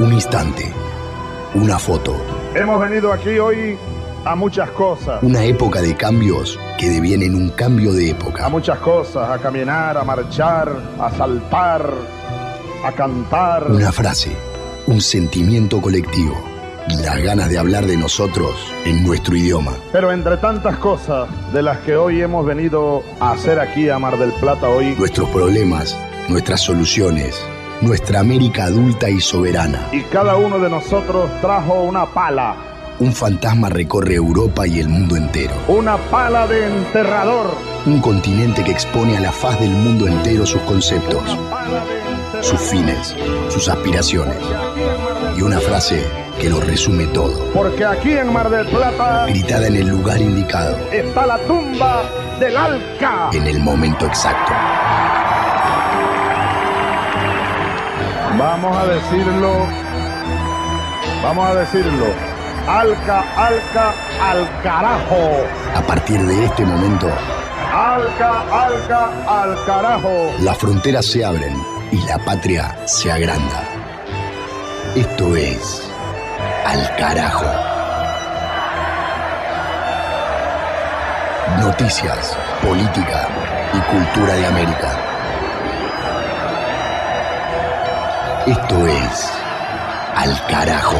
Un instante, una foto. Hemos venido aquí hoy a muchas cosas. Una época de cambios que devienen un cambio de época. A muchas cosas, a caminar, a marchar, a saltar, a cantar. Una frase, un sentimiento colectivo y las ganas de hablar de nosotros en nuestro idioma. Pero entre tantas cosas de las que hoy hemos venido a hacer aquí a Mar del Plata hoy, nuestros problemas, nuestras soluciones, nuestra América adulta y soberana. Y cada uno de nosotros trajo una pala. Un fantasma recorre Europa y el mundo entero. Una pala de enterrador. Un continente que expone a la faz del mundo entero sus conceptos, sus fines, sus aspiraciones. Y una frase que lo resume todo. Porque aquí en Mar del Plata, gritada en el lugar indicado, está la tumba del Alca. En el momento exacto. Vamos a decirlo. Alca, Alca, al carajo. A partir de este momento, Alca, Alca, al carajo. Las fronteras se abren y la patria se agranda. Esto es Al Carajo. Noticias, política y cultura de América. Esto es Al Carajo.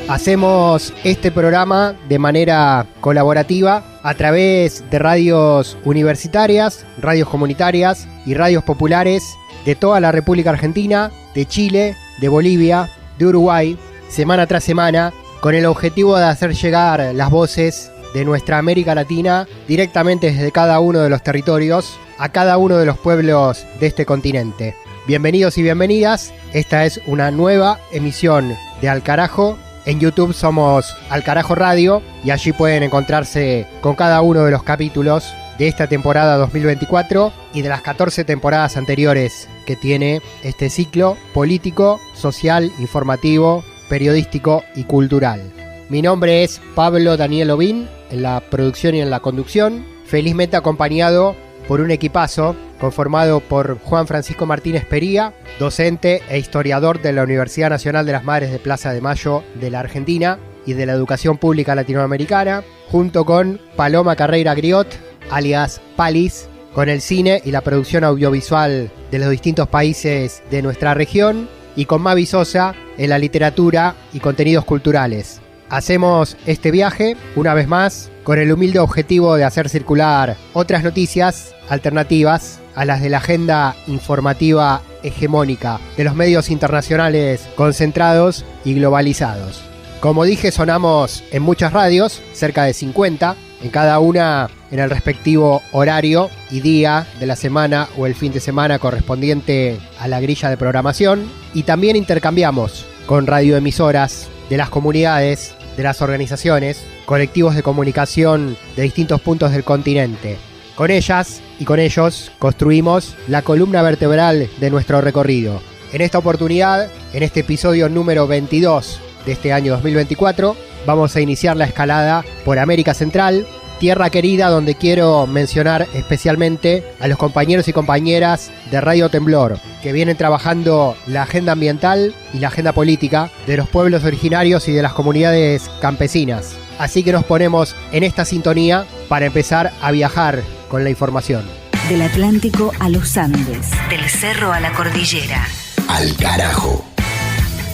Hacemos este programa de manera colaborativa a través de radios universitarias, radios comunitarias y radios populares de toda la República Argentina, de Chile, de Bolivia, de Uruguay, semana tras semana, con el objetivo de hacer llegar las voces de nuestra América Latina directamente desde cada uno de los territorios a cada uno de los pueblos de este continente. Bienvenidos y bienvenidas, esta es una nueva emisión de Al Carajo. En YouTube somos Al Carajo Radio y allí pueden encontrarse con cada uno de los capítulos de esta temporada 2024 y de las 14 temporadas anteriores que tiene este ciclo político, social, informativo, periodístico y cultural. Mi nombre es Pablo Daniel Ovín, en la producción y en la conducción, felizmente acompañado por un equipazo conformado por Juan Francisco Martínez Pería, docente e historiador de la Universidad Nacional de las Madres de Plaza de Mayo de la Argentina y de la Educación Pública Latinoamericana, junto con Paloma Carreira Griot, alias Palis, con el cine y la producción audiovisual de los distintos países de nuestra región, y con Mavi Sosa en la literatura y contenidos culturales. Hacemos este viaje, una vez más, con el humilde objetivo de hacer circular otras noticias alternativas a las de la agenda informativa hegemónica de los medios internacionales concentrados y globalizados. Como dije, sonamos en muchas radios, cerca de 50, en cada una en el respectivo horario y día de la semana o el fin de semana correspondiente a la grilla de programación, y también intercambiamos con radioemisoras de las comunidades, de las organizaciones, colectivos de comunicación de distintos puntos del continente. Con ellas y con ellos construimos la columna vertebral de nuestro recorrido. En esta oportunidad, en este episodio número 22 de este año 2024, vamos a iniciar la escalada por América Central, tierra querida donde quiero mencionar especialmente a los compañeros y compañeras de Radio Temblor, que vienen trabajando la agenda ambiental y la agenda política de los pueblos originarios y de las comunidades campesinas. Así que nos ponemos en esta sintonía para empezar a viajar con la información. Del Atlántico a los Andes, del cerro a la cordillera. Al Carajo.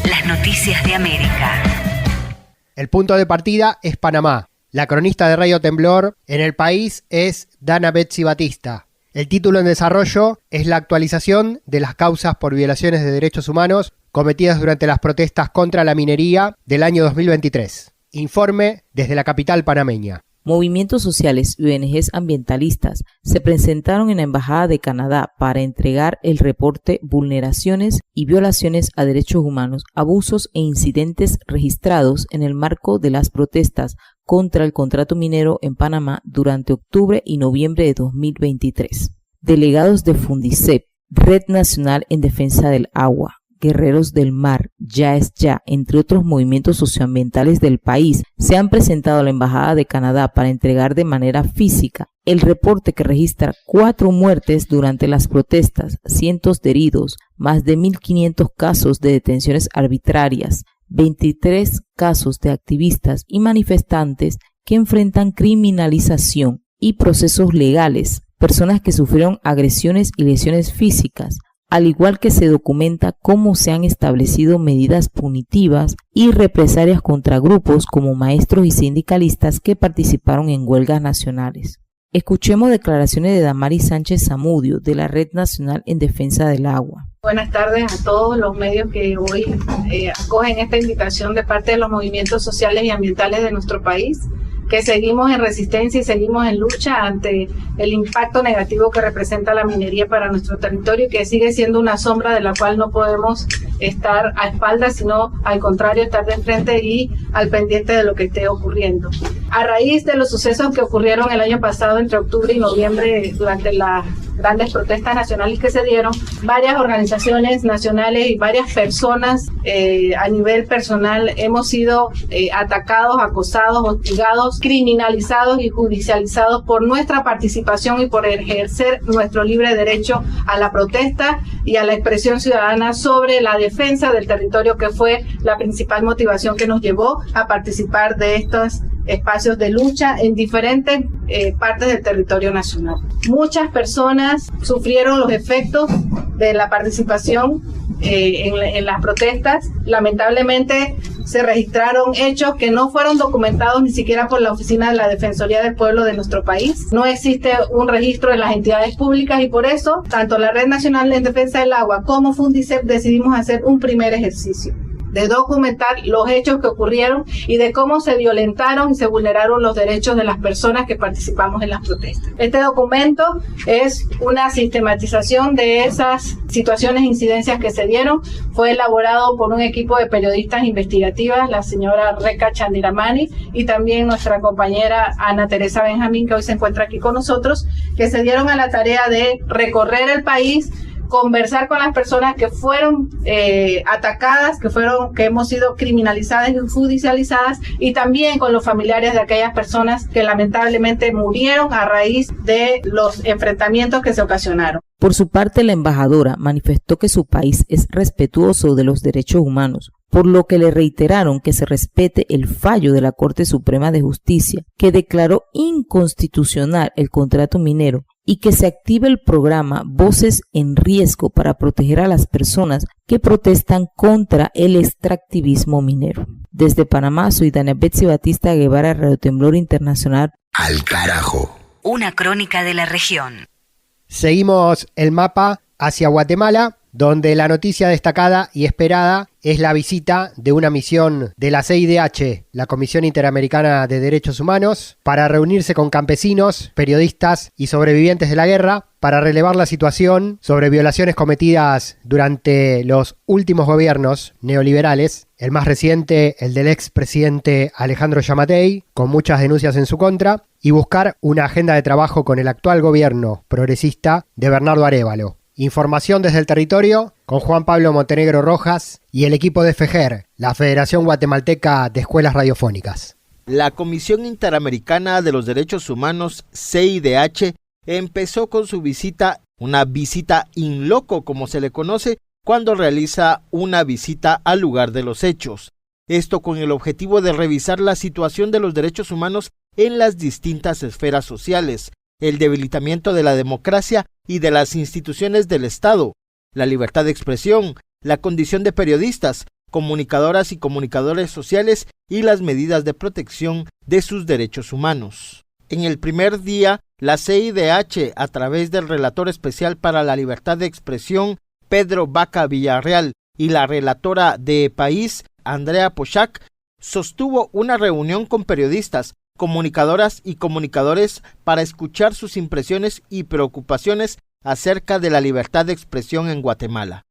Las noticias de América. El punto de partida es Panamá. La cronista de Radio Temblor en el país es Dana Betsy Batista. El título en desarrollo es la actualización de las causas por violaciones de derechos humanos cometidas durante las protestas contra la minería del año 2023. Informe desde la capital panameña. Movimientos sociales y ONGs ambientalistas se presentaron en la Embajada de Canadá para entregar el reporte Vulneraciones y violaciones a derechos humanos, abusos e incidentes registrados en el marco de las protestas contra el contrato minero en Panamá durante octubre y noviembre de 2023. Delegados de Fundicep, Red Nacional en Defensa del Agua, Guerreros del Mar, Ya es Ya, entre otros movimientos socioambientales del país, se han presentado a la Embajada de Canadá para entregar de manera física el reporte que registra 4 muertes durante las protestas, cientos de heridos, más de 1.500 casos de detenciones arbitrarias, 23 casos de activistas y manifestantes que enfrentan criminalización y procesos legales, personas que sufrieron agresiones y lesiones físicas, al igual que se documenta cómo se han establecido medidas punitivas y represalias contra grupos como maestros y sindicalistas que participaron en huelgas nacionales. Escuchemos declaraciones de Damaris Sánchez Zamudio, de la Red Nacional en Defensa del Agua. Buenas tardes a todos los medios que hoy acogen esta invitación de parte de los movimientos sociales y ambientales de nuestro país, que seguimos en resistencia y seguimos en lucha ante el impacto negativo que representa la minería para nuestro territorio y que sigue siendo una sombra de la cual no podemos estar a espaldas, sino al contrario, estar de frente y al pendiente de lo que esté ocurriendo. A raíz de los sucesos que ocurrieron el año pasado entre octubre y noviembre durante las grandes protestas nacionales que se dieron, varias organizaciones nacionales y varias personas a nivel personal hemos sido atacados, acosados, hostigados, criminalizados y judicializados por nuestra participación y por ejercer nuestro libre derecho a la protesta y a la expresión ciudadana sobre la defensa del territorio, que fue la principal motivación que nos llevó a participar de estos espacios de lucha en diferentes partes del territorio nacional. Muchas personas sufrieron los efectos de la participación en las protestas. Lamentablemente se registraron hechos que no fueron documentados ni siquiera por la Oficina de la Defensoría del Pueblo de nuestro país. No existe un registro en las entidades públicas y por eso tanto la Red Nacional en Defensa del Agua como Fundicep decidimos hacer un primer ejercicio de documentar los hechos que ocurrieron y de cómo se violentaron y se vulneraron los derechos de las personas que participamos en las protestas. Este documento es una sistematización de esas situaciones e incidencias que se dieron. Fue elaborado por un equipo de periodistas investigativas, la señora Reca Chandiramani y también nuestra compañera Ana Teresa Benjamín, que hoy se encuentra aquí con nosotros, que se dieron a la tarea de recorrer el país, conversar con las personas que fueron atacadas, que hemos sido criminalizadas y judicializadas, y también con los familiares de aquellas personas que lamentablemente murieron a raíz de los enfrentamientos que se ocasionaron. Por su parte, la embajadora manifestó que su país es respetuoso de los derechos humanos, por lo que le reiteraron que se respete el fallo de la Corte Suprema de Justicia, que declaró inconstitucional el contrato minero, y que se active el programa Voces en Riesgo para proteger a las personas que protestan contra el extractivismo minero. Desde Panamá, soy Dania Betsy Batista Guevara, Radio Temblor Internacional. Al carajo. Una crónica de la región. Seguimos el mapa hacia Guatemala, donde la noticia destacada y esperada es la visita de una misión de la CIDH, la Comisión Interamericana de Derechos Humanos, para reunirse con campesinos, periodistas y sobrevivientes de la guerra para relevar la situación sobre violaciones cometidas durante los últimos gobiernos neoliberales, el más reciente, el del expresidente Alejandro Yamatei, con muchas denuncias en su contra, y buscar una agenda de trabajo con el actual gobierno progresista de Bernardo Arévalo. Información desde el territorio con Juan Pablo Montenegro Rojas y el equipo de FEGER, la Federación Guatemalteca de Escuelas Radiofónicas. La Comisión Interamericana de los Derechos Humanos, CIDH, empezó con su visita, una visita in loco como se le conoce, cuando realiza una visita al lugar de los hechos. Esto con el objetivo de revisar la situación de los derechos humanos en las distintas esferas sociales, el debilitamiento de la democracia y de las instituciones del Estado, la libertad de expresión, la condición de periodistas, comunicadoras y comunicadores sociales y las medidas de protección de sus derechos humanos. En el primer día, la CIDH, a través del relator especial para la libertad de expresión, Pedro Vaca Villarreal, y la relatora de País, Andrea Pochac, sostuvo una reunión con periodistas, comunicadoras y comunicadores para escuchar sus impresiones y preocupaciones acerca de la libertad de expresión en Guatemala.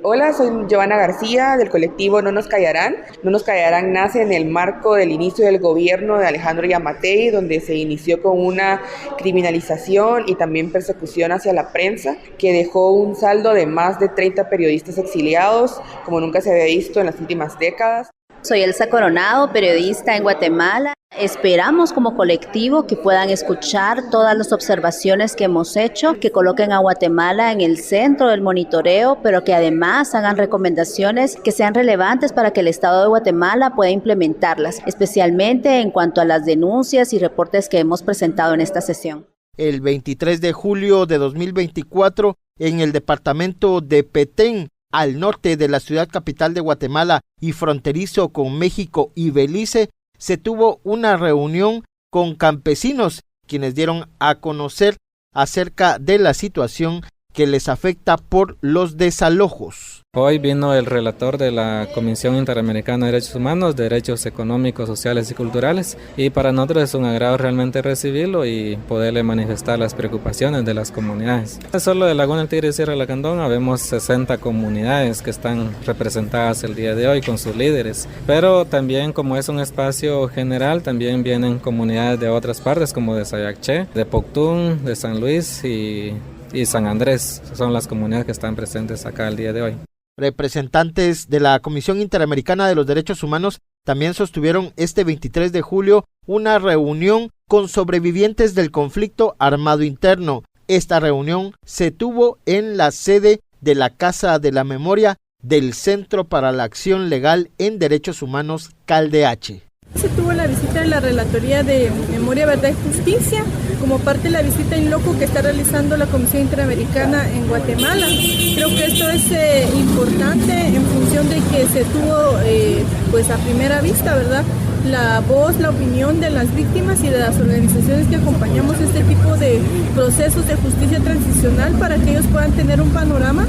Hola, soy Giovanna García del colectivo No Nos Callarán. No Nos Callarán nace en el marco del inicio del gobierno de Alejandro Yamatei, donde se inició con una criminalización y también persecución hacia la prensa, que dejó un saldo de más de 30 periodistas exiliados, como nunca se había visto en las últimas décadas. Soy Elsa Coronado, periodista en Guatemala. Esperamos como colectivo que puedan escuchar todas las observaciones que hemos hecho, que coloquen a Guatemala en el centro del monitoreo, pero que además hagan recomendaciones que sean relevantes para que el Estado de Guatemala pueda implementarlas, especialmente en cuanto a las denuncias y reportes que hemos presentado en esta sesión. El 23 de julio de 2024, en el departamento de Petén, al norte de la ciudad capital de Guatemala y fronterizo con México y Belice, se tuvo una reunión con campesinos, quienes dieron a conocer acerca de la situación que les afecta por los desalojos. Hoy vino el relator de la Comisión Interamericana de Derechos Humanos, Derechos Económicos, Sociales y Culturales, y para nosotros es un agrado realmente recibirlo y poderle manifestar las preocupaciones de las comunidades. Solo de Laguna del Tigre y Sierra de la Candona vemos 60 comunidades que están representadas el día de hoy con sus líderes, pero también, como es un espacio general, también vienen comunidades de otras partes como de Sayacché, de Poctún, de San Luis y San Andrés. Son las comunidades que están presentes acá el día de hoy. Representantes de la Comisión Interamericana de los Derechos Humanos también sostuvieron este 23 de julio una reunión con sobrevivientes del conflicto armado interno. Esta reunión se tuvo en la sede de la Casa de la Memoria del Centro para la Acción Legal en Derechos Humanos CALDH. Se tuvo la visita de la Relatoría de Memoria, Verdad y Justicia como parte de la visita in loco que está realizando la Comisión Interamericana en Guatemala. Creo que esto es importante en función de que se tuvo pues a primera vista, ¿verdad?, la voz, la opinión de las víctimas y de las organizaciones que acompañamos este tipo de procesos de justicia transicional para que ellos puedan tener un panorama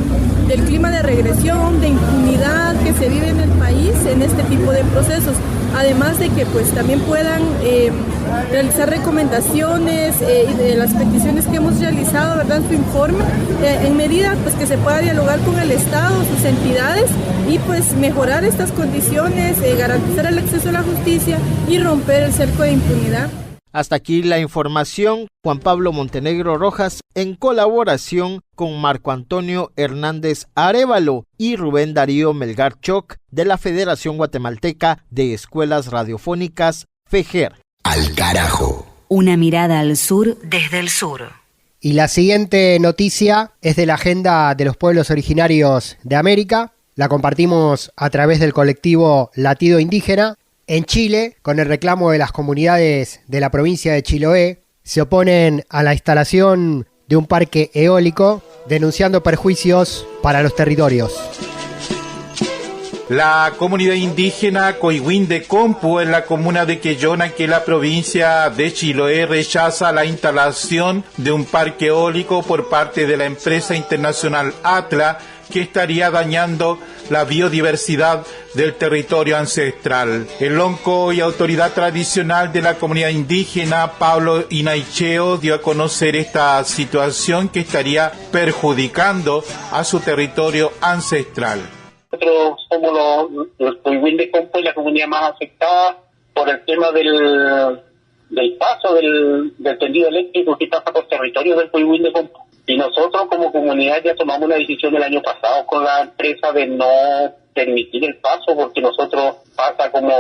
del clima de regresión, de impunidad que se vive en el país en este tipo de procesos. Además de que pues también puedan realizar recomendaciones de las peticiones que hemos realizado, ¿verdad?, en su informe, en medida pues que se pueda dialogar con el Estado, sus entidades y pues mejorar estas condiciones, garantizar el acceso a la justicia y romper el cerco de impunidad. Hasta aquí la información. Juan Pablo Montenegro Rojas, en colaboración con Marco Antonio Hernández Arévalo y Rubén Darío Melgar Choc, de la Federación Guatemalteca de Escuelas Radiofónicas, FEGER. Al carajo. Una mirada al sur desde el sur. Y la siguiente noticia es de la Agenda de los Pueblos Originarios de América. La compartimos a través del colectivo Latido Indígena. En Chile, con el reclamo de las comunidades de la provincia de Chiloé, se oponen a la instalación de un parque eólico, denunciando perjuicios para los territorios. La comunidad indígena Coihuín de Compu en la comuna de Quellona, que la provincia de Chiloé, rechaza la instalación de un parque eólico por parte de la empresa internacional Atla, que estaría dañando la biodiversidad del territorio ancestral. El lonco y autoridad tradicional de la comunidad indígena, Pablo Inaicheo, dio a conocer esta situación que estaría perjudicando a su territorio ancestral. Nosotros somos los Coihuín de Compu, la comunidad más afectada por el tema del paso del tendido eléctrico que pasa por territorio del Coihuín de Compu. Y nosotros como comunidad ya tomamos una decisión el año pasado con la empresa de no permitir el paso, porque nosotros pasa como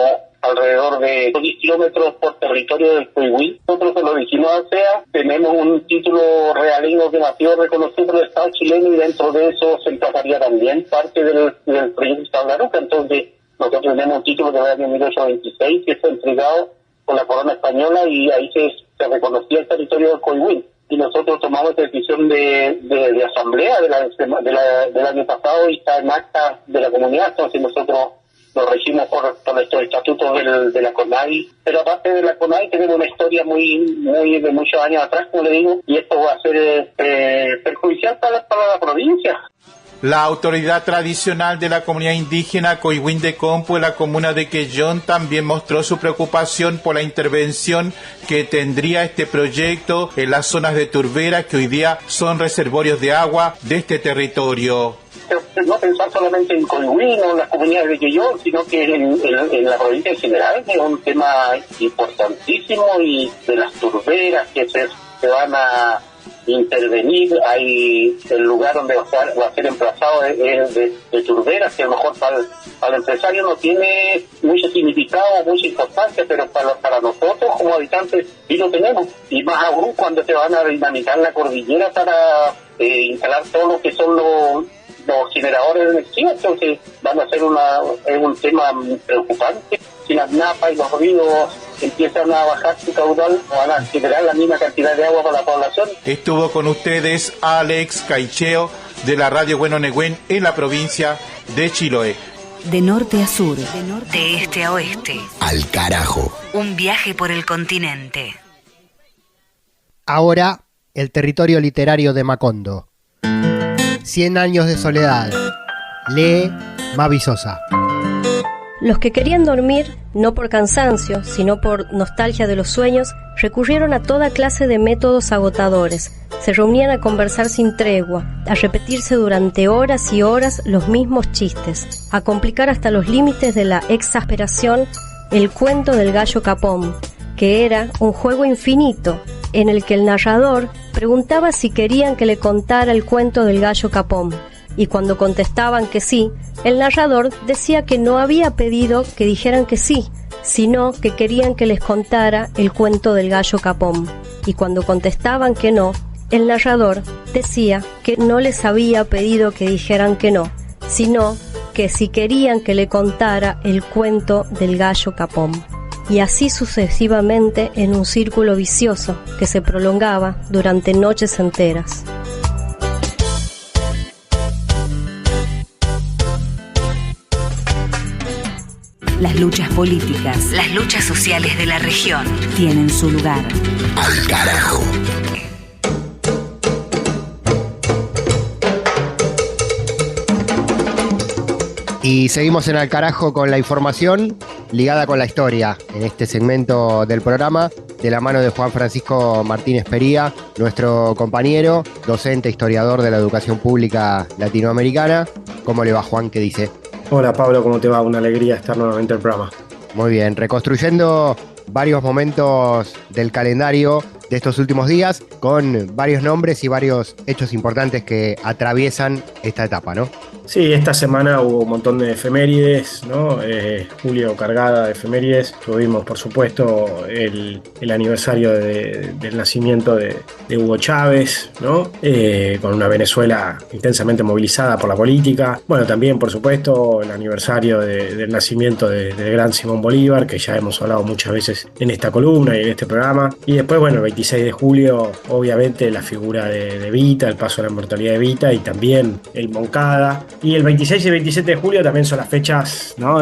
alrededor de 10 kilómetros por territorio del Coihuín. Nosotros se lo dijimos a CEA, tenemos un título realengo demasiado reconocido por el Estado chileno y dentro de eso se encajaría también parte del proyecto Tablaruca. Entonces nosotros tenemos un título del año 1826 que fue entregado por la corona española y ahí se reconocía el territorio del Coihuín. Y nosotros tomamos esta decisión de asamblea del año pasado y está en acta de la comunidad. Entonces nosotros nos regimos por estos estatutos de la CONADI. Pero aparte de la CONADI tenemos una historia muy de muchos años atrás, como le digo, y esto va a ser perjudicial para la provincia. La autoridad tradicional de la comunidad indígena Coihuín de Compu en la comuna de Quellón también mostró su preocupación por la intervención que tendría este proyecto en las zonas de turberas que hoy día son reservorios de agua de este territorio. no pensar solamente en Coihuín o en las comunidades de Quellón, sino que en la provincia en general es un tema importantísimo, y de las turberas que se van a intervenir, hay el lugar donde va a ser emplazado es de turberas, que a lo mejor para el empresario no tiene mucho significado, mucha importancia, pero para nosotros como habitantes sí lo tenemos, y más aún cuando se van a dinamitar la cordillera para instalar todo lo que son los generadores de energía. Entonces van a ser un tema preocupante. Si las napas y los ríos empiezan a bajar su caudal, van a generar la misma cantidad de agua para la población. Estuvo con ustedes Alex Caicheo de la Radio Bueno Negüén en la provincia de Chiloé. De norte a sur, de este a oeste. Al carajo. Un viaje por el continente. Ahora, el territorio literario de Macondo. 100 años de soledad. Lee Mavi Sosa. Los que querían dormir, no por cansancio, sino por nostalgia de los sueños, recurrieron a toda clase de métodos agotadores. Se reunían a conversar sin tregua, a repetirse durante horas y horas los mismos chistes, a complicar hasta los límites de la exasperación el cuento del gallo capón, que era un juego infinito en el que el narrador preguntaba si querían que le contara el cuento del gallo capón. Y cuando contestaban que sí, el narrador decía que no había pedido que dijeran que sí, sino que querían que les contara el cuento del gallo capón. Y cuando contestaban que no, el narrador decía que no les había pedido que dijeran que no, sino que si querían que le contara el cuento del gallo capón. Y así sucesivamente en un círculo vicioso que se prolongaba durante noches enteras. Las luchas políticas, las luchas sociales de la región tienen su lugar. Al carajo. Y seguimos en Al Carajo con la información ligada con la historia en este segmento del programa, de la mano de Juan Francisco Martínez Pería, nuestro compañero, docente, historiador de la educación pública latinoamericana. ¿Cómo le va, Juan? ¿Qué dice? Hola Pablo, ¿cómo te va? Una alegría estar nuevamente en el programa. Muy bien, reconstruyendo varios momentos del calendario de estos últimos días, con varios nombres y varios hechos importantes que atraviesan esta etapa, ¿no? Sí, esta semana hubo un montón de efemérides, ¿no? Julio cargada de efemérides. Tuvimos, por supuesto, el aniversario del nacimiento de Hugo Chávez, ¿no? Con una Venezuela intensamente movilizada por la política. Bueno, también, por supuesto, el aniversario del nacimiento del gran Simón Bolívar, que ya hemos hablado muchas veces en esta columna y en este programa. Y después, bueno, el 26 de julio, obviamente, la figura de Evita, el paso a la inmortalidad de Evita, y también el Moncada. Y el 26 y el 27 de julio también son las fechas, ¿no?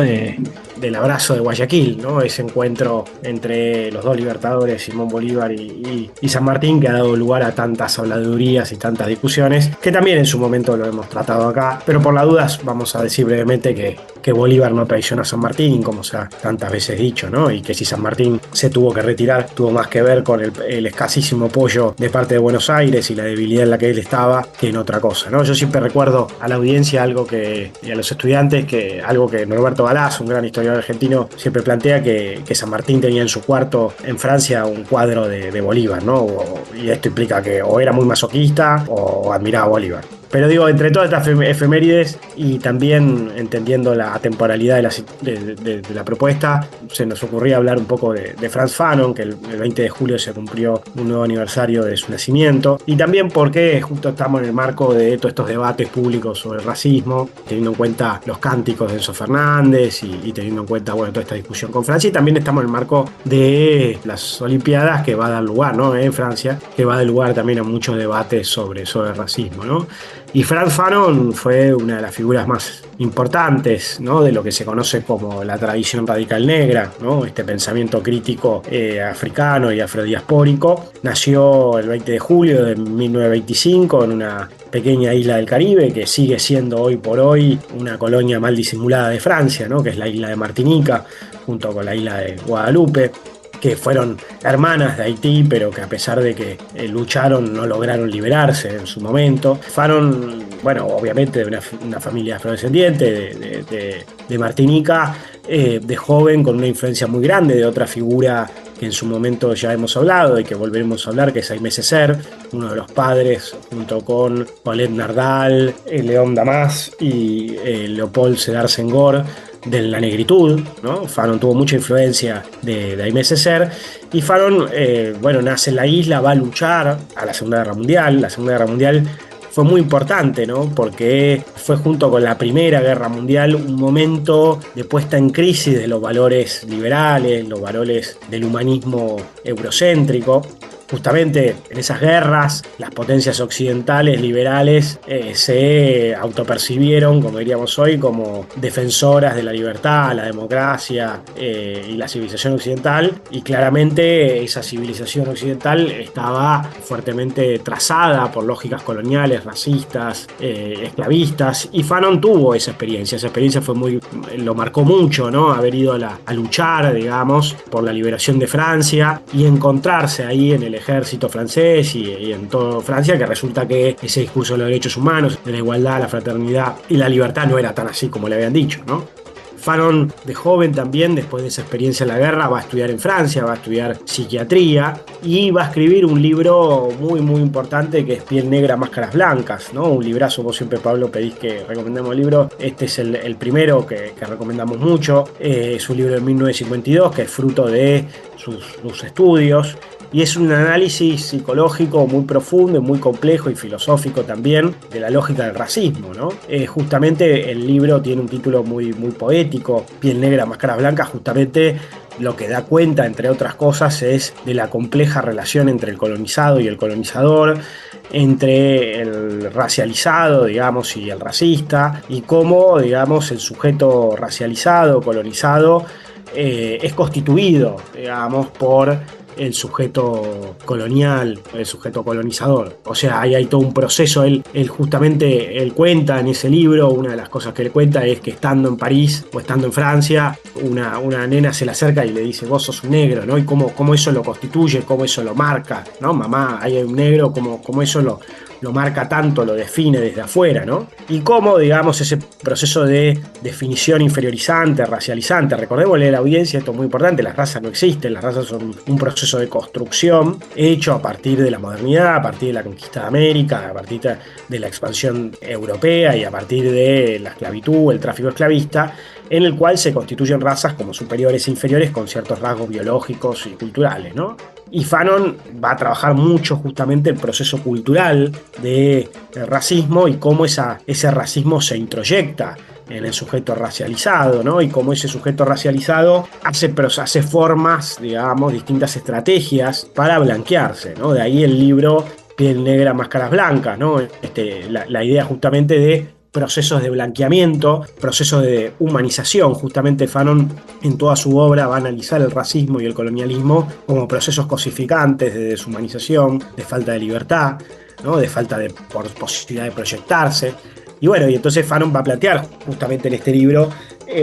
del abrazo de Guayaquil, ¿no? Ese encuentro entre los dos libertadores, Simón Bolívar y San Martín, que ha dado lugar a tantas habladurías y tantas discusiones, que también en su momento lo hemos tratado acá, pero por las dudas vamos a decir brevemente que Bolívar no traicionó a San Martín, como se ha tantas veces dicho, ¿no? Y que si San Martín se tuvo que retirar, tuvo más que ver con el escasísimo apoyo de parte de Buenos Aires y la debilidad en la que él estaba que en otra cosa, ¿no? Yo siempre recuerdo a la audiencia y a los estudiantes algo que Norberto Galaz, un gran historiador argentino, siempre plantea, que San Martín tenía en su cuarto en Francia un cuadro de Bolívar, ¿no? Y esto implica que o era muy masoquista o admiraba a Bolívar. Pero digo, entre todas estas efemérides y también entendiendo la temporalidad de la propuesta, se nos ocurría hablar un poco de Frantz Fanon, que el 20 de julio se cumplió un nuevo aniversario de su nacimiento, y también porque justo estamos en el marco de todos estos debates públicos sobre el racismo, teniendo en cuenta los cánticos de Enzo Fernández y teniendo en cuenta, bueno, toda esta discusión con Francia, y también estamos en el marco de las Olimpiadas, que va a dar lugar, ¿no? En Francia, que va a dar lugar también a muchos debates sobre el racismo, ¿no? Y Frantz Fanon fue una de las figuras más importantes, ¿no? De lo que se conoce como la tradición radical negra, ¿no? Este pensamiento crítico africano y afrodiaspórico. Nació el 20 de julio de 1925 en una pequeña isla del Caribe que sigue siendo hoy por hoy una colonia mal disimulada de Francia, ¿no? Que es la isla de Martinica, junto con la isla de Guadalupe, que fueron hermanas de Haití, pero que a pesar de que lucharon no lograron liberarse en su momento. Fanon bueno, obviamente de una familia afrodescendiente de Martinica, de joven con una influencia muy grande de otra figura que en su momento ya hemos hablado y que volveremos a hablar, que es Aimé Césaire, uno de los padres, junto con Paulette Nardal, León Damas y Leopold Sédar Senghor, de la negritud, ¿no? Fanon tuvo mucha influencia de Aimé Césaire, y Fanon, nace en la isla, va a luchar a la Segunda Guerra Mundial. La Segunda Guerra Mundial fue muy importante, ¿no? Porque fue, junto con la Primera Guerra Mundial, un momento de puesta en crisis de los valores liberales, los valores del humanismo eurocéntrico. Justamente en esas guerras, las potencias occidentales liberales se autopercibieron, como diríamos hoy, como defensoras de la libertad, la democracia y la civilización occidental, y claramente esa civilización occidental estaba fuertemente trazada por lógicas coloniales, racistas, esclavistas, y Fanon tuvo esa experiencia lo marcó mucho, ¿no? Haber ido a luchar, digamos, por la liberación de Francia y encontrarse ahí en el ejército francés y en toda Francia, que resulta que ese discurso de los derechos humanos, de la igualdad, la fraternidad y la libertad no era tan así como le habían dicho, ¿no? Fanon, de joven también, después de esa experiencia en la guerra, va a estudiar en Francia, va a estudiar psiquiatría y va a escribir un libro muy, muy importante que es Piel Negra, Máscaras Blancas, ¿no? Un librazo. Vos siempre, Pablo, pedís que recomendemos el libro. Este es el primero que recomendamos mucho. Es un libro de 1952 que es fruto de sus estudios. Y es un análisis psicológico muy profundo, muy complejo y filosófico también de la lógica del racismo, ¿no? Justamente el libro tiene un título muy, muy poético, Piel Negra, Máscaras Blancas. Justamente lo que da cuenta, entre otras cosas, es de la compleja relación entre el colonizado y el colonizador, entre el racializado, digamos, y el racista, y cómo, digamos, el sujeto racializado, colonizado, es constituido, digamos, por el sujeto colonial, el sujeto colonizador. O sea, ahí hay todo un proceso. Él cuenta en ese libro, una de las cosas que él cuenta es que estando en París o estando en Francia, una nena se le acerca y le dice: vos sos un negro, ¿no? Y cómo eso lo constituye, cómo eso lo marca, ¿no? Mamá, ahí hay un negro, cómo eso lo marca tanto, lo define desde afuera, ¿no? Y cómo, digamos, ese proceso de definición inferiorizante, racializante. Recordémosle a la audiencia, esto es muy importante: las razas no existen, las razas son un proceso de construcción hecho a partir de la modernidad, a partir de la conquista de América, a partir de la expansión europea y a partir de la esclavitud, el tráfico esclavista, en el cual se constituyen razas como superiores e inferiores con ciertos rasgos biológicos y culturales, ¿no? Y Fanon va a trabajar mucho justamente el proceso cultural del racismo y cómo ese racismo se introyecta en el sujeto racializado, ¿no? Y cómo ese sujeto racializado hace formas, digamos, distintas estrategias para blanquearse, ¿no? De ahí el libro Piel Negra, Máscaras Blancas, ¿no? La idea justamente de procesos de blanqueamiento, procesos de humanización. Justamente Fanon en toda su obra va a analizar el racismo y el colonialismo como procesos cosificantes de deshumanización, de falta de libertad, ¿no? De falta de posibilidad de proyectarse. Y bueno, y entonces Fanon va a plantear justamente en este libro,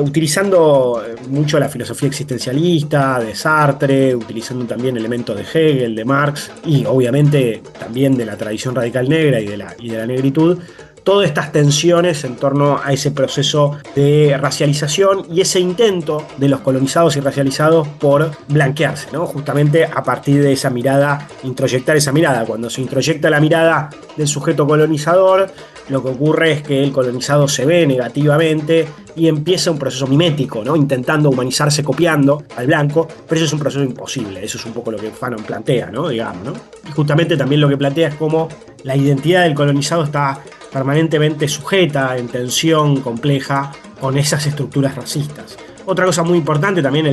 utilizando mucho la filosofía existencialista de Sartre, utilizando también elementos de Hegel, de Marx y obviamente también de la tradición radical negra y de la negritud, todas estas tensiones en torno a ese proceso de racialización y ese intento de los colonizados y racializados por blanquearse, ¿no? Justamente a partir de esa mirada, introyectar esa mirada. Cuando se introyecta la mirada del sujeto colonizador, lo que ocurre es que el colonizado se ve negativamente y empieza un proceso mimético, ¿no? Intentando humanizarse, copiando al blanco, pero eso es un proceso imposible. Eso es un poco lo que Fanon plantea, ¿no? Digamos, ¿no? Y justamente también lo que plantea es cómo la identidad del colonizado está permanentemente sujeta, en tensión compleja con esas estructuras racistas. Otra cosa muy importante también,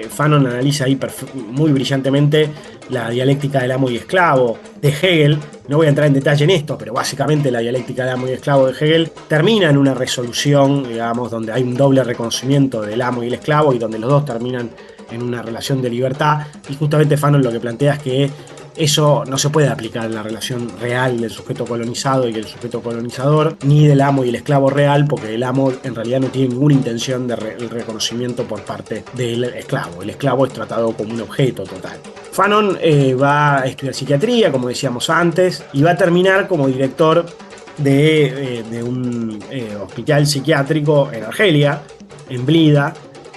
Fanon analiza ahí muy brillantemente la dialéctica del amo y esclavo de Hegel. No voy a entrar en detalle en esto, pero básicamente la dialéctica del amo y esclavo de Hegel termina en una resolución, digamos, donde hay un doble reconocimiento del amo y el esclavo y donde los dos terminan en una relación de libertad. Y justamente Fanon lo que plantea es que eso no se puede aplicar en la relación real del sujeto colonizado y el sujeto colonizador, ni del amo y el esclavo real, porque el amo en realidad no tiene ninguna intención de reconocimiento por parte del esclavo. El esclavo es tratado como un objeto total. Fanon va a estudiar psiquiatría, como decíamos antes, y va a terminar como director de un hospital psiquiátrico en Argelia, en Blida,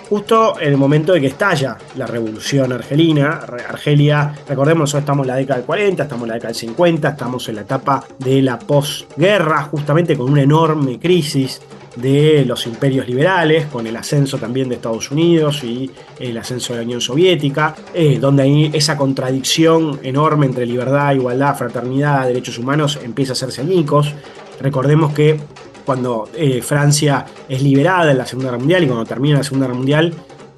justo en el momento de que estalla la revolución argelina. Argelia, recordemos, nosotros estamos en la década del 40, estamos en la década del 50, estamos en la etapa de la posguerra, justamente con una enorme crisis de los imperios liberales, con el ascenso también de Estados Unidos y el ascenso de la Unión Soviética, donde hay esa contradicción enorme entre libertad, igualdad, fraternidad, derechos humanos, empieza a hacerse añicos. Recordemos que cuando Francia es liberada en la Segunda Guerra Mundial y cuando termina la Segunda Guerra Mundial,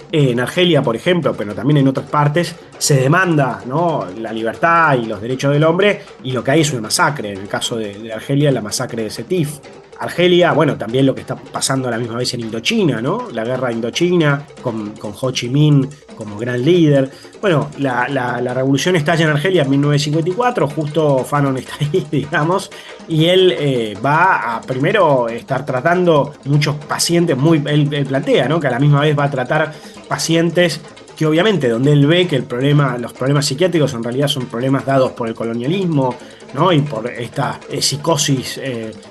en Argelia, por ejemplo, pero también en otras partes, se demanda, ¿no?, la libertad y los derechos del hombre, y lo que hay es una masacre. En el caso de Argelia, la masacre de Sétif. Argelia, bueno, también lo que está pasando a la misma vez en Indochina, ¿no? La guerra de Indochina, con Ho Chi Minh como gran líder. Bueno, la revolución estalla en Argelia en 1954, justo Fanon está ahí, digamos, y él va a primero estar tratando muchos pacientes, él plantea, ¿no?, que a la misma vez va a tratar pacientes que obviamente donde él ve que los problemas psiquiátricos en realidad son problemas dados por el colonialismo, ¿no?, y por esta psicosis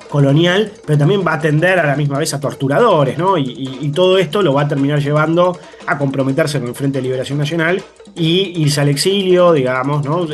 colonial, pero también va a atender a la misma vez a torturadores, ¿no? Y todo esto lo va a terminar llevando a comprometerse con el Frente de Liberación Nacional y irse al exilio, digamos, ¿no?,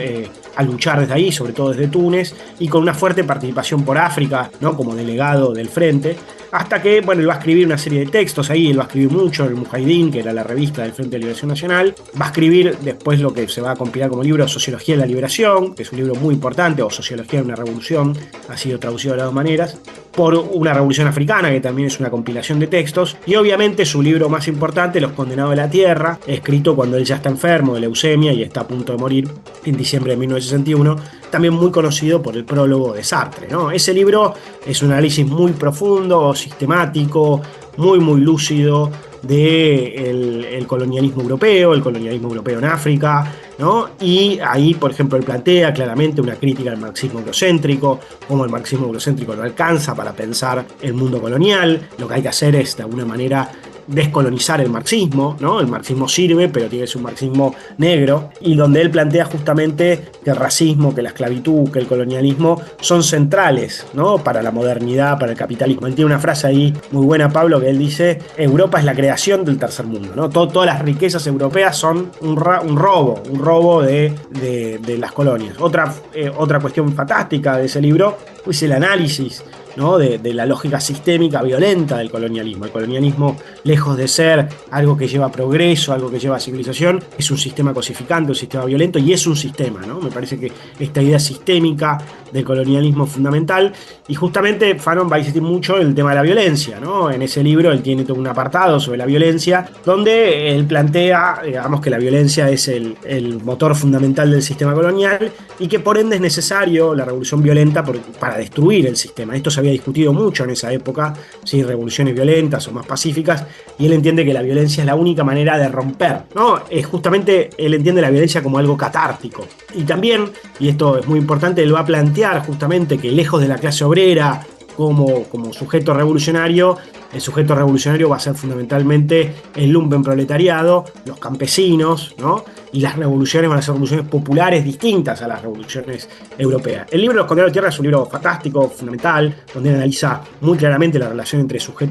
a luchar desde ahí, sobre todo desde Túnez, y con una fuerte participación por África, ¿no?, como delegado del Frente, hasta que, bueno, él va a escribir una serie de textos ahí, él va a escribir mucho, el Mujahidín, que era la revista del Frente de Liberación Nacional, va a escribir después lo que se va a compilar como libro Sociología de la Liberación, que es un libro muy importante, o Sociología de una Revolución, ha sido traducido de las dos maneras, por una revolución africana, que también es una compilación de textos, y obviamente su libro más importante, Los Condenados de la Tierra, escrito cuando él ya está enfermo de leucemia y está a punto de morir en diciembre de 1961, también muy conocido por el prólogo de Sartre, ¿no? Ese libro es un análisis muy profundo, sistemático, muy lúcido del colonialismo europeo en África, ¿no? Y ahí, por ejemplo, él plantea claramente una crítica al marxismo eurocéntrico, como el marxismo eurocéntrico no alcanza para pensar el mundo colonial, lo que hay que hacer es, de alguna manera, descolonizar el marxismo, ¿no? El marxismo sirve, pero tiene que ser un marxismo negro, y donde él plantea justamente que el racismo, que la esclavitud, que el colonialismo son centrales, ¿no?, para la modernidad, para el capitalismo. Él tiene una frase ahí muy buena, Pablo, que él dice: Europa es la creación del tercer mundo, ¿no? Todas las riquezas europeas son un robo de las colonias. Otra cuestión fantástica de ese libro es el análisis, ¿no?, de la lógica sistémica violenta del colonialismo. El colonialismo, lejos de ser algo que lleva progreso, algo que lleva civilización, es un sistema cosificante, un sistema violento, y es un sistema, ¿no? Me parece que esta idea sistémica del colonialismo es fundamental, y justamente Fanon va a insistir mucho en el tema de la violencia, ¿no? En ese libro él tiene todo un apartado sobre la violencia, donde él plantea, digamos, que la violencia es el motor fundamental del sistema colonial, y que por ende es necesario la revolución violenta para destruir el sistema. Esto se había discutido mucho en esa época, si revoluciones violentas o más pacíficas, y él entiende que la violencia es la única manera de romper, ¿no? Justamente él entiende la violencia como algo catártico. Y también, y esto es muy importante, él va a plantear justamente que lejos de la clase obrera como sujeto revolucionario, el sujeto revolucionario va a ser fundamentalmente el lumpenproletariado, los campesinos, ¿no? Y las revoluciones van a ser revoluciones populares distintas a las revoluciones europeas. El libro Los Condenados de la Tierra es un libro fantástico, fundamental, donde él analiza muy claramente la relación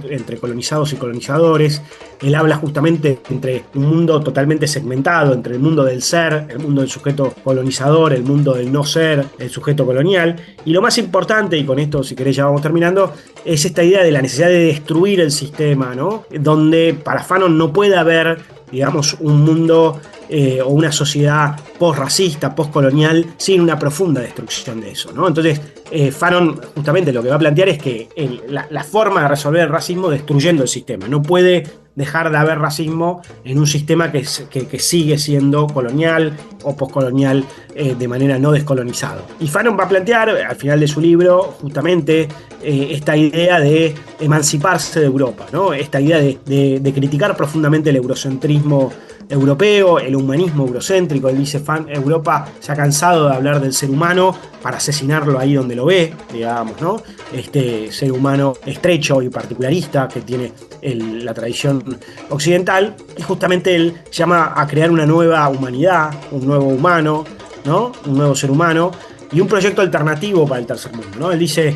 entre colonizados y colonizadores. Él habla justamente entre un mundo totalmente segmentado, entre el mundo del ser, el mundo del sujeto colonizador, el mundo del no ser, el sujeto colonial. Y lo más importante, y con esto si querés ya vamos terminando, es esta idea de la necesidad de destruir el sistema, ¿no? Donde para Fanon no puede haber, digamos, un mundo o una sociedad post-racista, post-colonial, sin una profunda destrucción de eso, ¿no? Entonces, Fanon justamente lo que va a plantear es que la forma de resolver el racismo destruyendo el sistema. No puede dejar de haber racismo en un sistema que sigue siendo colonial o postcolonial de manera no descolonizado. Y Fanon va a plantear al final de su libro justamente esta idea de emanciparse de Europa, ¿no? Esta idea de criticar profundamente el eurocentrismo europeo, el humanismo eurocéntrico. Él dice: Europa se ha cansado de hablar del ser humano para asesinarlo ahí donde lo ve, digamos, ¿no? Este ser humano estrecho y particularista que tiene la tradición occidental, y justamente él llama a crear una nueva humanidad, un nuevo humano, ¿no? Un nuevo ser humano y un proyecto alternativo para el tercer mundo, ¿no? Él dice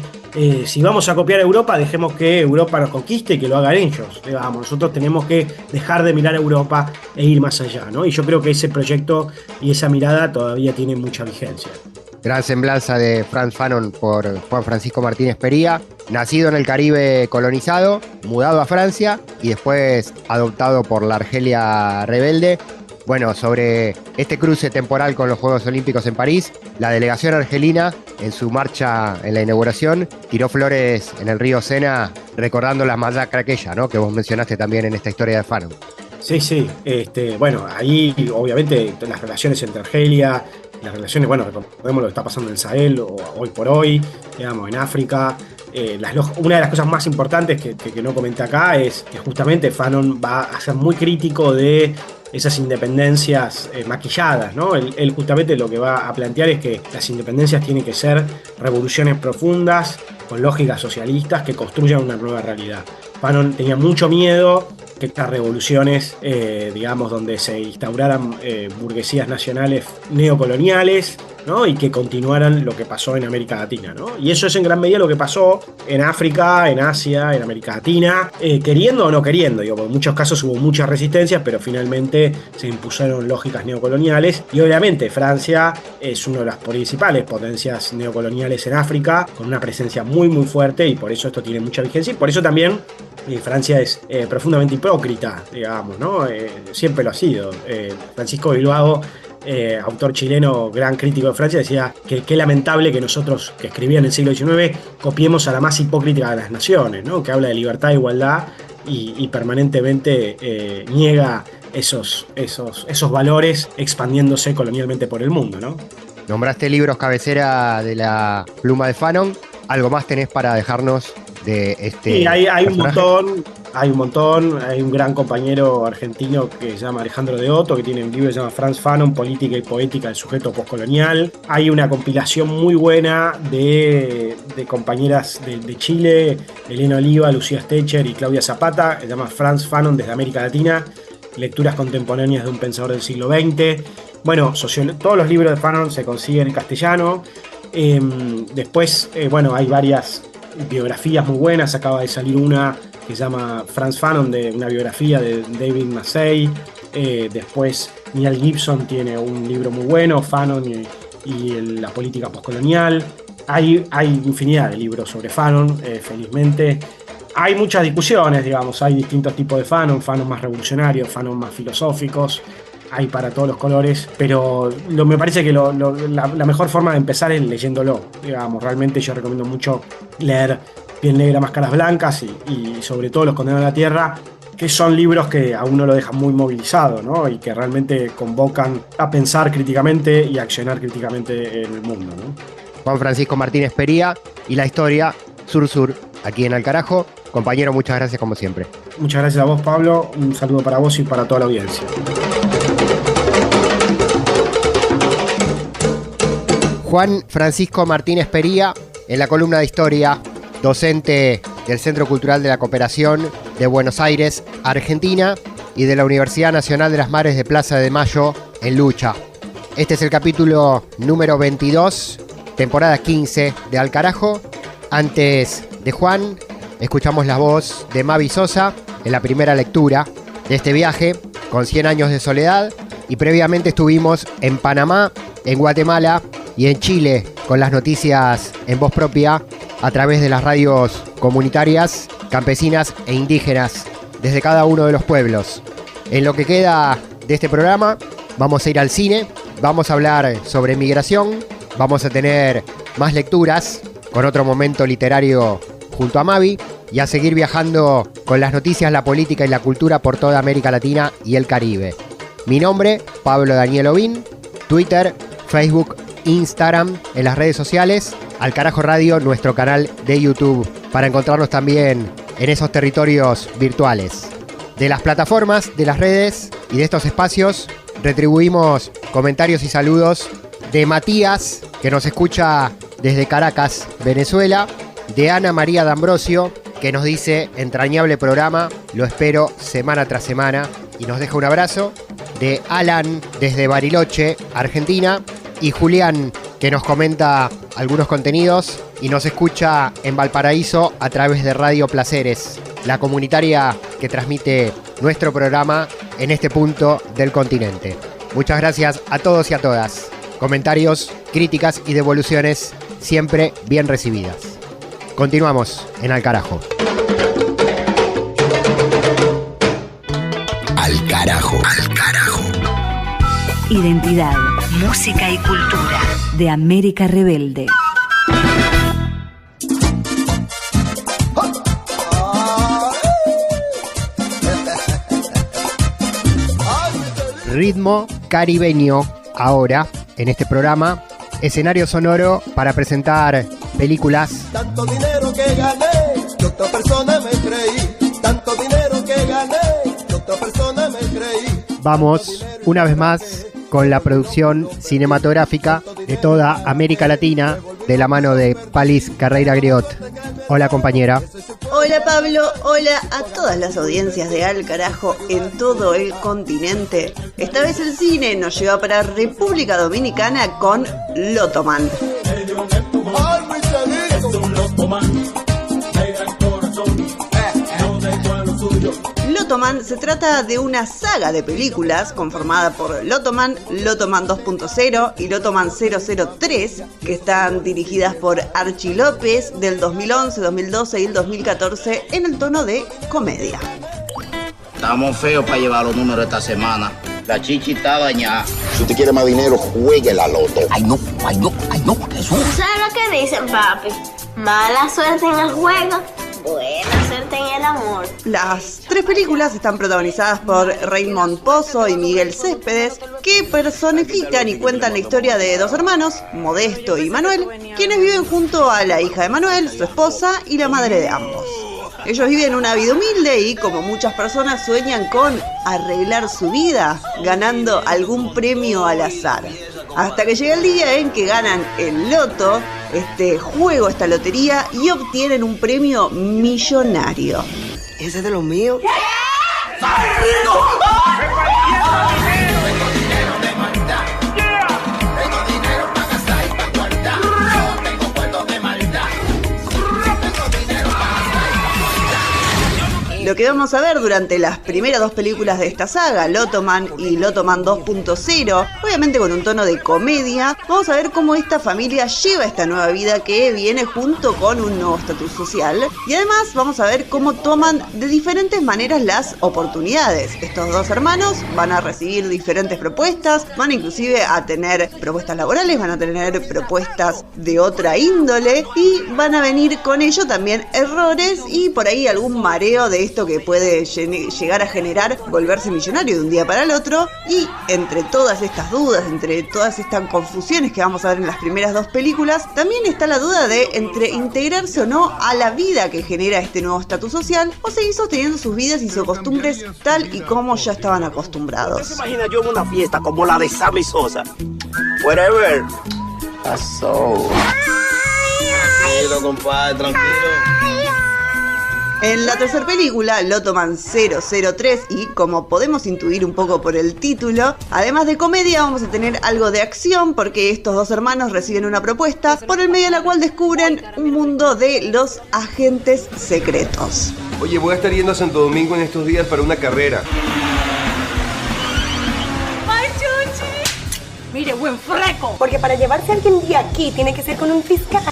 si vamos a copiar a Europa, dejemos que Europa nos conquiste y que lo hagan ellos. Digamos, nosotros tenemos que dejar de mirar a Europa e ir más allá, ¿no? Y yo creo que ese proyecto y esa mirada todavía tiene mucha vigencia. Gran semblanza de Frantz Fanon por Juan Francisco Martínez Pería, nacido en el Caribe colonizado, mudado a Francia y después adoptado por la Argelia rebelde. Bueno, sobre este cruce temporal con los Juegos Olímpicos en París, la delegación argelina, en su marcha en la inauguración, tiró flores en el río Sena, recordando la masacre aquella, ¿no?, que vos mencionaste también en esta historia de Fanon. Sí. Bueno, ahí obviamente las relaciones entre Argelia, las relaciones, bueno, recordemos lo que está pasando en el Sahel hoy por hoy, digamos, en África. Una de las cosas más importantes que no comenté acá es que justamente Fanon va a ser muy crítico de esas independencias maquilladas, ¿no? Él justamente lo que va a plantear es que las independencias tienen que ser revoluciones profundas, con lógicas socialistas que construyan una nueva realidad. Fanon tenía mucho miedo que estas revoluciones, digamos, donde se instauraran burguesías nacionales neocoloniales, ¿no?, y que continuaran lo que pasó en América Latina, ¿no? Y eso es en gran medida lo que pasó en África, en Asia, en América Latina, queriendo o no queriendo. Digo, en muchos casos hubo muchas resistencias, pero finalmente se impusieron lógicas neocoloniales. Y obviamente Francia es una de las principales potencias neocoloniales en África, con una presencia muy muy fuerte, y por eso esto tiene mucha vigencia. Y por eso también Francia es profundamente hipócrita, digamos, ¿no? Siempre lo ha sido. Francisco Bilbao, autor chileno, gran crítico de Francia, decía que qué lamentable que nosotros, que escribían en el siglo XIX, copiemos a la más hipócrita de las naciones, ¿no?, que habla de libertad e igualdad y permanentemente niega esos valores expandiéndose colonialmente por el mundo, ¿no? Nombraste libros cabecera de la pluma de Fanon. ¿Algo más tenés para dejarnos de este? Sí, hay un montón. Hay un gran compañero argentino que se llama Alejandro de Otto, que tiene un libro que se llama Frantz Fanon, Política y Poética del Sujeto Postcolonial. Hay una compilación muy buena de compañeras de Chile, Elena Oliva, Lucía Stecher y Claudia Zapata, que se llama Frantz Fanon desde América Latina, lecturas contemporáneas de un pensador del siglo XX. Bueno, todos los libros de Fanon se consiguen en castellano. Después, hay varias biografías muy buenas. Acaba de salir una que se llama Frantz Fanon, de una biografía de David Massey. Después Neal Gibson tiene un libro muy bueno, Fanon y la política postcolonial. Hay infinidad de libros sobre Fanon, felizmente. Hay muchas discusiones, digamos, hay distintos tipos de Fanon más revolucionarios, Fanon más filosóficos. Hay para todos los colores, pero me parece que la mejor forma de empezar es leyéndolo. Digamos, realmente yo recomiendo mucho leer Piel Negra, Máscaras Blancas y sobre todo Los Condenados a la Tierra, que son libros que a uno lo dejan muy movilizado, ¿no?, y que realmente convocan a pensar críticamente y a accionar críticamente en el mundo, ¿no? Juan Francisco Martínez Pería y la historia Sur-Sur, aquí en Alcarajo. Compañero, muchas gracias como siempre. Muchas gracias a vos, Pablo. Un saludo para vos y para toda la audiencia. Juan Francisco Martínez Pería, en la columna de historia, docente del Centro Cultural de la Cooperación de Buenos Aires, Argentina, y de la Universidad Nacional de las Madres de Plaza de Mayo, en Lucha. Este es el capítulo número 22, temporada 15 de Alcarajo. Antes de Juan, escuchamos la voz de Mavi Sosa en la primera lectura de este viaje, con 100 años de soledad, y previamente estuvimos en Panamá, en Guatemala y en Chile, con las noticias en voz propia a través de las radios comunitarias, campesinas e indígenas desde cada uno de los pueblos. En lo que queda de este programa vamos a ir al cine, vamos a hablar sobre migración, vamos a tener más lecturas con otro momento literario junto a Mavi y a seguir viajando con las noticias, la política y la cultura por toda América Latina y el Caribe. Mi nombre, Pablo Daniel Ovín, Twitter, Facebook, Instagram, en las redes sociales, Alcarajo Radio, nuestro canal de YouTube, para encontrarnos también en esos territorios virtuales. De las plataformas, de las redes y de estos espacios, retribuimos comentarios y saludos de Matías, que nos escucha desde Caracas, Venezuela, de Ana María D'Ambrosio, que nos dice: entrañable programa, lo espero semana tras semana, y nos deja un abrazo, de Alan desde Bariloche, Argentina, y Julián, que que nos comenta algunos contenidos y nos escucha en Valparaíso a través de Radio Placeres, la comunitaria que transmite nuestro programa en este punto del continente. Muchas gracias a todos y a todas. Comentarios, críticas y devoluciones siempre bien recibidas. Continuamos en Al Carajo. Al Carajo. Al Carajo. Identidad, música y cultura de América Rebelde. Ritmo caribeño ahora en este programa. Escenario sonoro para presentar películas. Tanto dinero que gané, que otra persona me creí. Tanto dinero que gané, que otra persona me creí. Vamos una vez más con la producción cinematográfica de toda América Latina de la mano de Palis Carreira Griot. Hola, compañera. Hola, Pablo. Hola a todas las audiencias de Al Carajo en todo el continente. Esta vez el cine nos lleva para República Dominicana con Lotoman. Lotoman se trata de una saga de películas conformada por Lotoman, Lotoman 2.0 y Lotoman 003, que están dirigidas por Archie López del 2011, 2012 y el 2014 en el tono de comedia. Estamos feos para llevar los números esta semana. La chichi está dañada. Si usted quiere más dinero, juegue la loto. Ay no, Jesús. ¿Sabes lo que dicen, papi? Mala suerte en el juego, buena suerte en el amor. Las tres películas están protagonizadas por Raymond Pozo y Miguel Céspedes, que personifican y cuentan la historia de dos hermanos, Modesto y Manuel, quienes viven junto a la hija de Manuel, su esposa y la madre de ambos. Ellos viven una vida humilde y, como muchas personas, sueñan con arreglar su vida ganando algún premio al azar. Hasta que llega el día en que ganan el loto, este juego, esta lotería, y obtienen un premio millonario. ¿Ese es de los míos? Lo que vamos a ver durante las primeras dos películas de esta saga, Lotoman y Lotoman 2.0, obviamente con un tono de comedia, vamos a ver cómo esta familia lleva esta nueva vida que viene junto con un nuevo estatus social, y además vamos a ver cómo toman de diferentes maneras las oportunidades. Estos dos hermanos van a recibir diferentes propuestas, van inclusive a tener propuestas laborales, van a tener propuestas de otra índole y van a venir con ello también errores y por ahí algún mareo de esto que puede llegar a generar volverse millonario de un día para el otro. Y entre todas estas dudas, entre todas estas confusiones que vamos a ver en las primeras dos películas, también está la duda de entre integrarse o no a la vida que genera este nuevo estatus social o seguir sosteniendo sus vidas y sus costumbres tal y como ya estaban acostumbrados. ¿Se imagina yo en una fiesta como la de Sammy Sosa? Whatever. Pasó. Tranquilo, compadre, tranquilo. En la tercera película, Lotoman 003, y como podemos intuir un poco por el título, además de comedia vamos a tener algo de acción porque estos dos hermanos reciben una propuesta por el medio de la cual descubren un mundo de los agentes secretos. Oye, voy a estar yendo a Santo Domingo en estos días para una carrera. ¡Ay, Chuchi! Mire, buen freco. Porque para llevarse a alguien de aquí tiene que ser con un fiscal.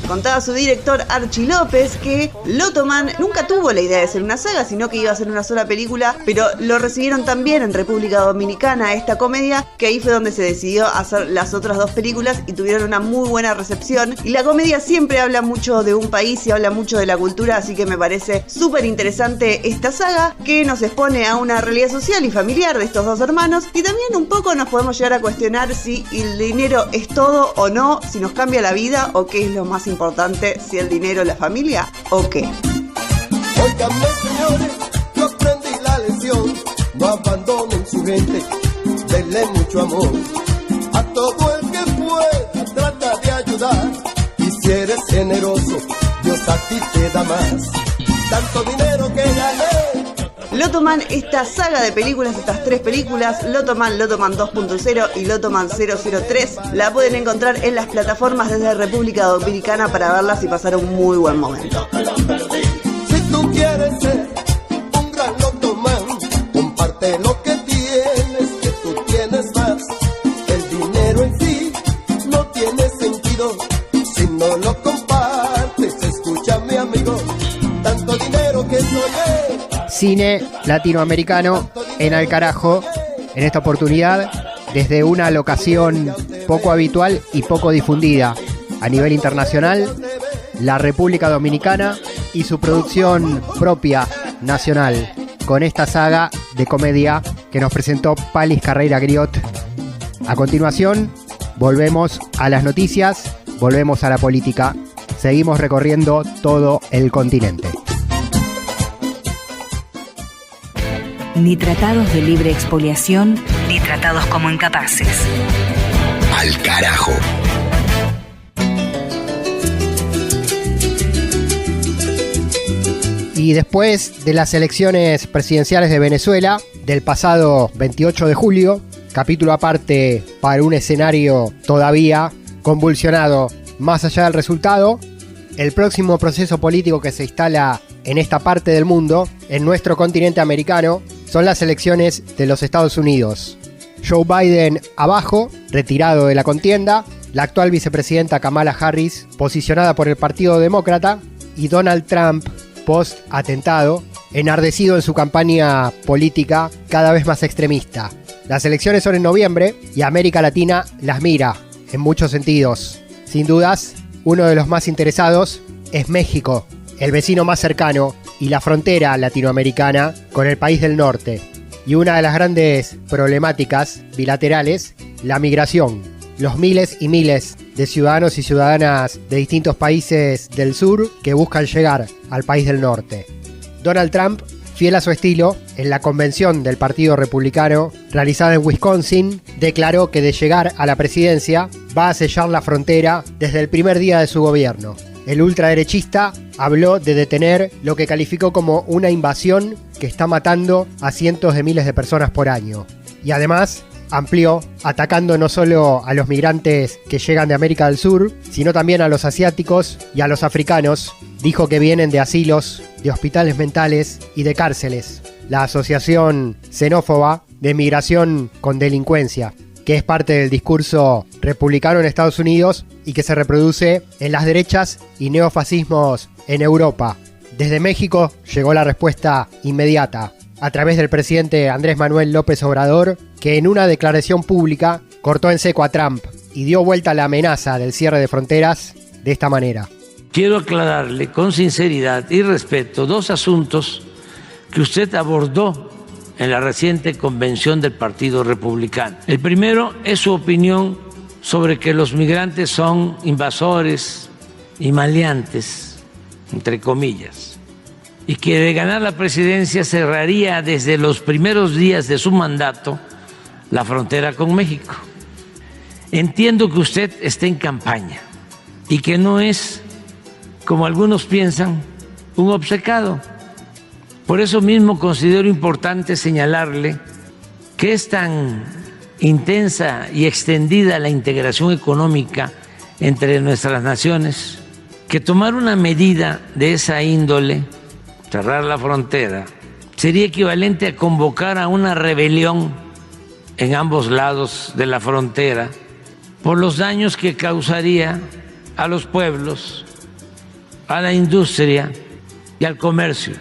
Contaba su director Archie López que Lotoman nunca tuvo la idea de ser una saga, sino que iba a ser una sola película, pero lo recibieron tan bien en República Dominicana esta comedia que ahí fue donde se decidió hacer las otras dos películas y tuvieron una muy buena recepción. Y la comedia siempre habla mucho de un país y habla mucho de la cultura, así que me parece súper interesante esta saga que nos expone a una realidad social y familiar de estos dos hermanos, y también un poco nos podemos llegar a cuestionar si el dinero es todo o no, si nos cambia la vida o qué es lo más importante, si el dinero, la familia o qué. Óiganme, señores, yo aprendí la lección. No abandonen su gente, denle mucho amor. A todo el que pueda, trata de ayudar. Y si eres generoso, Dios a ti te da más. Tanto dinero que gané, Lotoman, esta saga de películas, estas 3 películas, Lotoman, Lotoman 2.0 y Lotoman 003, la pueden encontrar en las plataformas desde República Dominicana para verlas y pasar un muy buen momento. Si tú quieres ser un gran Lotoman, comparte lo que tienes, que tú tienes más. El dinero en sí no tiene sentido si no lo compartes. Escucha, mi amigo, tanto dinero que soy. Cine latinoamericano en Al Carajo, en esta oportunidad desde una locación poco habitual y poco difundida a nivel internacional, la República Dominicana y su producción propia nacional, con esta saga de comedia que nos presentó Palis Carreira Griot. A continuación, volvemos a las noticias, volvemos a la política, seguimos recorriendo todo el continente. Ni tratados de libre expoliación, ni tratados como incapaces. Al carajo. Y después de las elecciones presidenciales de Venezuela del pasado 28 de julio, capítulo aparte para un escenario todavía convulsionado más allá del resultado, el próximo proceso político que se instala en esta parte del mundo, en nuestro continente americano, son las elecciones de los Estados Unidos. Joe Biden abajo, retirado de la contienda, la actual vicepresidenta Kamala Harris, posicionada por el Partido Demócrata, y Donald Trump, post-atentado, enardecido en su campaña política cada vez más extremista. Las elecciones son en noviembre y América Latina las mira, en muchos sentidos. Sin dudas, uno de los más interesados es México, el vecino más cercano y la frontera latinoamericana con el país del norte. Y una de las grandes problemáticas bilaterales, la migración. Los miles y miles de ciudadanos y ciudadanas de distintos países del sur que buscan llegar al país del norte. Donald Trump, fiel a su estilo, en la convención del Partido Republicano realizada en Wisconsin, declaró que de llegar a la presidencia va a sellar la frontera desde el primer día de su gobierno. El ultraderechista habló de detener lo que calificó como una invasión que está matando a cientos de miles de personas por año. Y además amplió, atacando no solo a los migrantes que llegan de América del Sur, sino también a los asiáticos y a los africanos. Dijo que vienen de asilos, de hospitales mentales y de cárceles. La asociación xenófoba de migración con delincuencia, que es parte del discurso republicano en Estados Unidos y que se reproduce en las derechas y neofascismos en Europa. Desde México llegó la respuesta inmediata, a través del presidente Andrés Manuel López Obrador, que en una declaración pública cortó en seco a Trump y dio vuelta a la amenaza del cierre de fronteras de esta manera. Quiero aclararle con sinceridad y respeto 2 asuntos que usted abordó en la reciente convención del Partido Republicano. El primero es su opinión sobre que los migrantes son invasores y maleantes, entre comillas, y que de ganar la presidencia cerraría desde los primeros días de su mandato la frontera con México. Entiendo que usted está en campaña y que no es, como algunos piensan, un obcecado. Por eso mismo considero importante señalarle que es tan intensa y extendida la integración económica entre nuestras naciones que tomar una medida de esa índole, cerrar la frontera, sería equivalente a convocar a una rebelión en ambos lados de la frontera por los daños que causaría a los pueblos, a la industria y al comercio.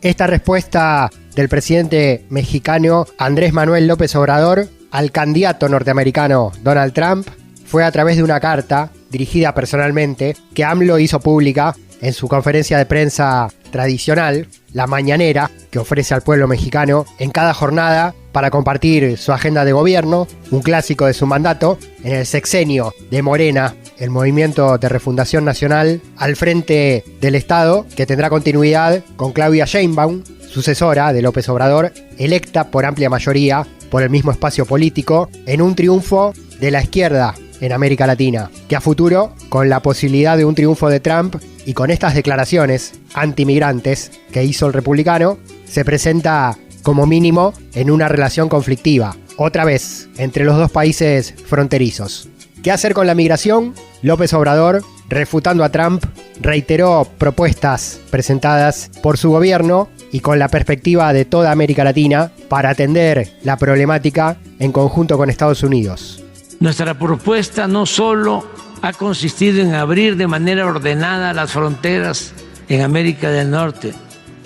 Esta respuesta del presidente mexicano Andrés Manuel López Obrador al candidato norteamericano Donald Trump fue a través de una carta dirigida personalmente que AMLO hizo pública en su conferencia de prensa tradicional, la mañanera, que ofrece al pueblo mexicano en cada jornada para compartir su agenda de gobierno, un clásico de su mandato, en el sexenio de Morena, el Movimiento de Refundación Nacional, al frente del Estado, que tendrá continuidad con Claudia Sheinbaum, sucesora de López Obrador, electa por amplia mayoría por el mismo espacio político, en un triunfo de la izquierda en América Latina, que a futuro, con la posibilidad de un triunfo de Trump y con estas declaraciones antimigrantes que hizo el republicano, se presenta como mínimo en una relación conflictiva, otra vez, entre los dos países fronterizos. ¿Qué hacer con la migración? López Obrador, refutando a Trump, reiteró propuestas presentadas por su gobierno y con la perspectiva de toda América Latina para atender la problemática en conjunto con Estados Unidos. Nuestra propuesta no solo ha consistido en abrir de manera ordenada las fronteras en América del Norte,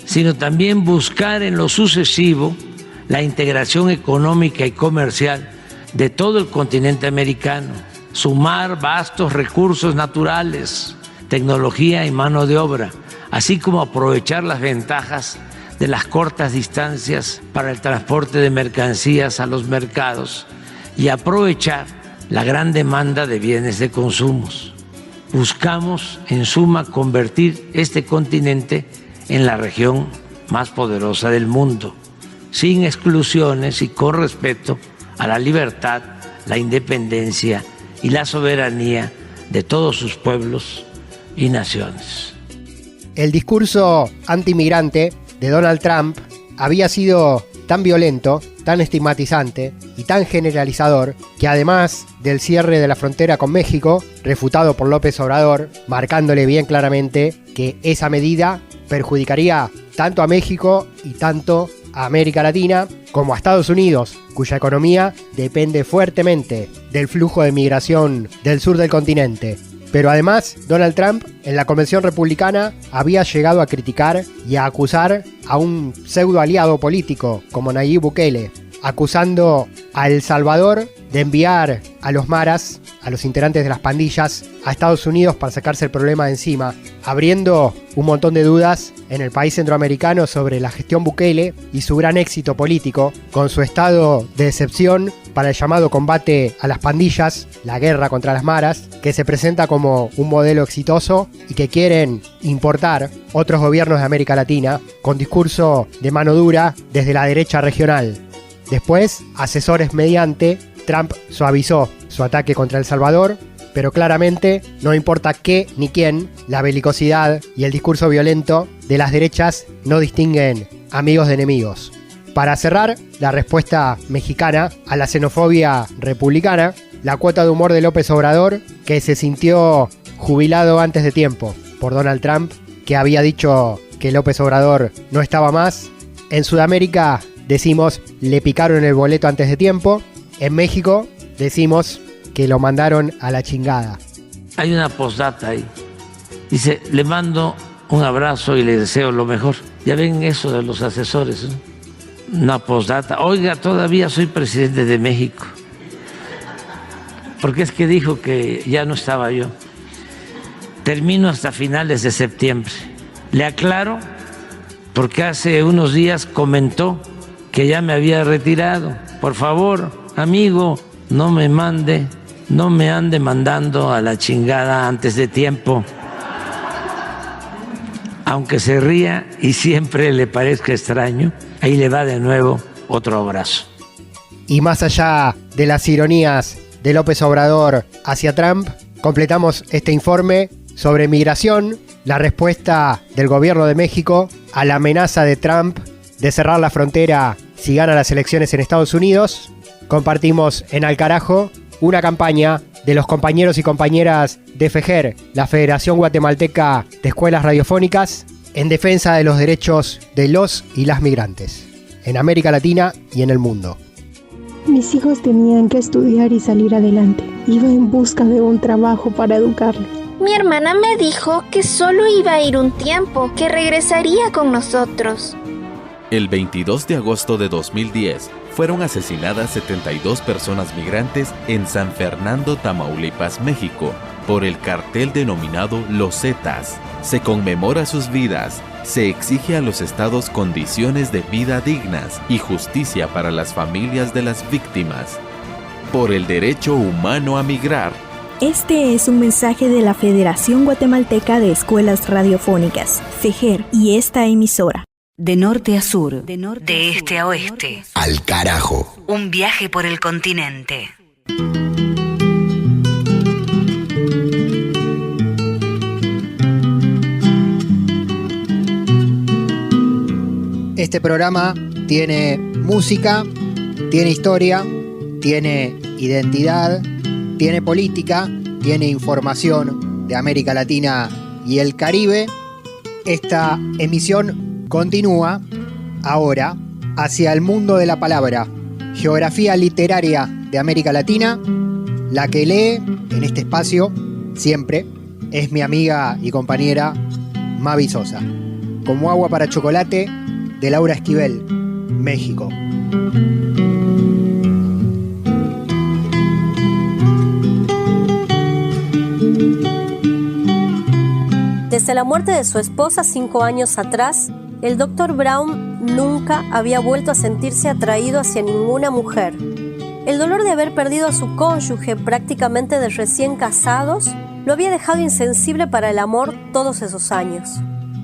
sino también buscar en lo sucesivo la integración económica y comercial de todo el continente americano, sumar vastos recursos naturales, tecnología y mano de obra, así como aprovechar las ventajas de las cortas distancias para el transporte de mercancías a los mercados y aprovechar la gran demanda de bienes de consumo. Buscamos, en suma, convertir este continente en la región más poderosa del mundo, sin exclusiones y con respeto a la libertad, la independencia y la soberanía de todos sus pueblos y naciones. El discurso antimigrante de Donald Trump había sido tan violento, tan estigmatizante y tan generalizador que además del cierre de la frontera con México, refutado por López Obrador, marcándole bien claramente que esa medida perjudicaría tanto a México y tanto a América Latina como a Estados Unidos, cuya economía depende fuertemente del flujo de migración del sur del continente. Pero además, Donald Trump en la convención republicana había llegado a criticar y a acusar a un pseudo aliado político como Nayib Bukele, acusando a El Salvador de enviar a los maras, a los integrantes de las pandillas, a Estados Unidos para sacarse el problema de encima, abriendo un montón de dudas en el país centroamericano sobre la gestión Bukele y su gran éxito político, con su estado de excepción para el llamado combate a las pandillas, la guerra contra las maras, que se presenta como un modelo exitoso y que quieren importar otros gobiernos de América Latina con discurso de mano dura desde la derecha regional. Después, asesores mediante, Trump suavizó su ataque contra El Salvador, pero claramente no importa qué ni quién, la belicosidad y el discurso violento de las derechas no distinguen amigos de enemigos. Para cerrar, la respuesta mexicana a la xenofobia republicana, la cuota de humor de López Obrador, que se sintió jubilado antes de tiempo por Donald Trump, que había dicho que López Obrador no estaba más. En Sudamérica decimos le picaron el boleto antes de tiempo. En México decimos que lo mandaron a la chingada. Hay una postdata ahí. Dice, le mando un abrazo y le deseo lo mejor. Ya ven eso de los asesores, ¿no? Una postdata. Oiga, todavía soy presidente de México. Porque es que dijo que ya no estaba yo. Termino hasta finales de septiembre. Le aclaro, porque hace unos días comentó que ya me había retirado. Por favor, amigo, no me ande mandando a la chingada antes de tiempo. Aunque se ría y siempre le parezca extraño, ahí le va de nuevo otro abrazo. Y más allá de las ironías de López Obrador hacia Trump, completamos este informe sobre migración, la respuesta del gobierno de México a la amenaza de Trump de cerrar la frontera si gana las elecciones en Estados Unidos. Compartimos en Al Carajo una campaña de los compañeros y compañeras de FEGER, la Federación Guatemalteca de Escuelas Radiofónicas, en defensa de los derechos de los y las migrantes, en América Latina y en el mundo. Mis hijos tenían que estudiar y salir adelante. Iba en busca de un trabajo para educarlos. Mi hermana me dijo que solo iba a ir un tiempo, que regresaría con nosotros. El 22 de agosto de 2010 fueron asesinadas 72 personas migrantes en San Fernando, Tamaulipas, México, por el cartel denominado Los Zetas. Se conmemora sus vidas, se exige a los estados condiciones de vida dignas y justicia para las familias de las víctimas. Por el derecho humano a migrar. Este es un mensaje de la Federación Guatemalteca de Escuelas Radiofónicas, FEGER, y esta emisora. De norte a sur, de este a oeste. Al carajo. Un viaje por el continente. Este programa tiene música, tiene historia, tiene identidad, tiene política, tiene información de América Latina y el Caribe. Esta emisión continúa ahora hacia el mundo de la palabra, geografía literaria de América Latina. La que lee en este espacio siempre es mi amiga y compañera Mavi Sosa. Como agua para chocolate, de Laura Esquivel, México. Desde la muerte de su esposa 5 años atrás, el Dr. Brown nunca había vuelto a sentirse atraído hacia ninguna mujer. El dolor de haber perdido a su cónyuge prácticamente de recién casados lo había dejado insensible para el amor todos esos años.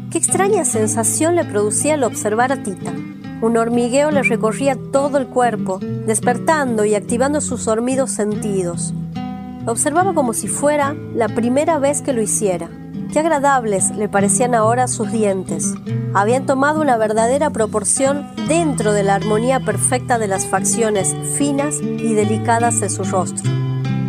Qué extraña sensación le producía al observar a Tita. Un hormigueo le recorría todo el cuerpo, despertando y activando sus dormidos sentidos. Lo observaba como si fuera la primera vez que lo hiciera. Qué agradables le parecían ahora sus dientes. Habían tomado una verdadera proporción dentro de la armonía perfecta de las facciones finas y delicadas de su rostro.